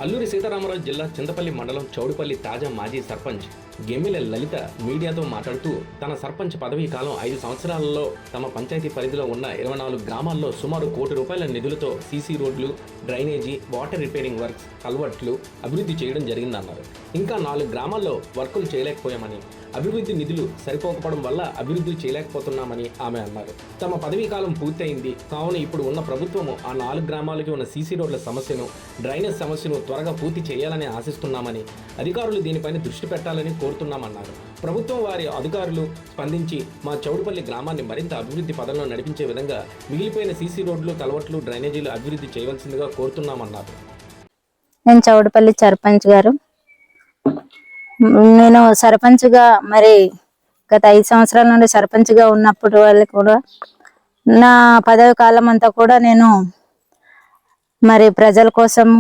అల్లూరి సీతారామరాజు జిల్లా చింతపల్లి మండలం చౌడుపల్లి తాజా మాజీ సర్పంచ్ గెమ్మిల లలిత మీడియాతో మాట్లాడుతూ తన సర్పంచ్ పదవీ కాలం 5 సంవత్సరాలలో తమ పంచాయతీ పరిధిలో ఉన్న 24 గ్రామాల్లో సుమారు ₹1 కోటి నిధులతో సీసీ రోడ్లు, డ్రైనేజీ, వాటర్ రిపేరింగ్ వర్క్స్, కల్వర్ట్లు అభివృద్ధి చేయడం జరిగిందన్నారు. ఇంకా 4 గ్రామాల్లో వర్కులు చేయలేకపోయామని, అభివృద్ధి నిధులు సరిపోకపోవడం వల్ల అభివృద్ధి చేయలేకపోతున్నామని ఆమె అన్నారు. తమ పదవీ కాలం పూర్తయింది కావున ఇప్పుడు ఉన్న ప్రభుత్వము ఆ 4 గ్రామాలకి ఉన్న సీసీ రోడ్ల సమస్యను, డ్రైనేజ్ సమస్యను త్వరగా పూర్తి చేయాలని ఆశిస్తున్నామని, అధికారులు దీనిపైన దృష్టి పెట్టాలని కోరుతున్నామన్నారు. ప్రభుత్వం వారి అధికారులు స్పందించి మా చౌడుపల్లి గ్రామాన్ని మరింత అభివృద్ధి పదంలో నడిపించే విధంగా మిగిలిపోయిన సీసీ రోడ్లు, కల్వర్ట్లు, డ్రైనేజీలు అభివృద్ధి చేయవలసిందిగా కోరుతున్నామన్నారు. నేను చౌడుపల్లి సర్పంచ్ గారు. నేను సర్పంచ్గా మరి గత 5 సంవత్సరాల నుండి సర్పంచ్గా ఉన్నప్పుడు వాళ్ళు కూడా నా పదవి కాలం అంతా కూడా నేను మరి ప్రజల కోసము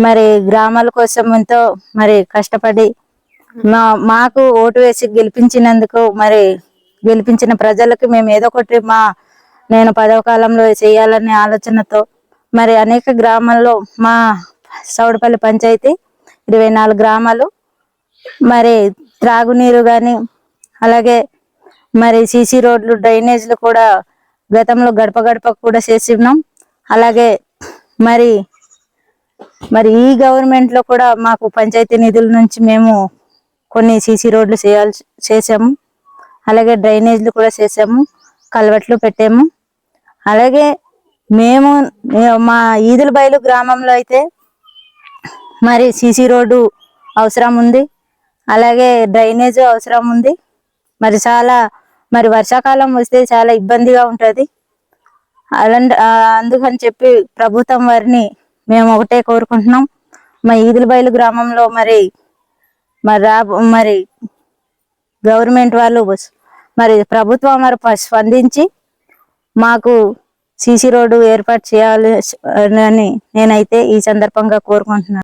మరి గ్రామాల కోసం ఎంతో మరి కష్టపడి మాకు ఓటు వేసి గెలిపించినందుకు మరి గెలిపించిన ప్రజలకు మేము ఏదో ఒకటి నేను పదవి కాలంలో చేయాలనే ఆలోచనతో మరి అనేక గ్రామాల్లో మా చౌడుపల్లి పంచాయతీ 24 గ్రామాలు మరి త్రాగునీరు కానీ అలాగే మరి సీసీ రోడ్లు, డ్రైనేజ్లు కూడా గతంలో గడప గడప కూడా చేసి ఉన్నాం. అలాగే మరి ఈ గవర్నమెంట్ లో కూడా మాకు పంచాయతీ నిధుల నుంచి మేము కొన్ని సీసీ రోడ్లు చేసాము. అలాగే డ్రైనేజ్లు కూడా చేసాము, కల్వర్ట్లు పెట్టాము. అలాగే మేము మా ఈదుల బయలు గ్రామంలో అయితే మరి సీసీ రోడ్డు అవసరం ఉంది, అలాగే డ్రైనేజ్ అవసరం ఉంది. మరి చాలా వర్షాకాలం వస్తే చాలా ఇబ్బందిగా ఉంటుంది. అందుకని చెప్పి ప్రభుత్వం వారిని మేము ఒకటే కోరుకుంటున్నాం. మా ఈదుల బయలు గ్రామంలో మరి గవర్నమెంట్ వాళ్ళు మరి ప్రభుత్వం మరి స్పందించి మాకు సీసీ రోడ్డు ఏర్పాటు చేయాలి అని నేనైతే ఈ సందర్భంగా కోరుకుంటున్నాను.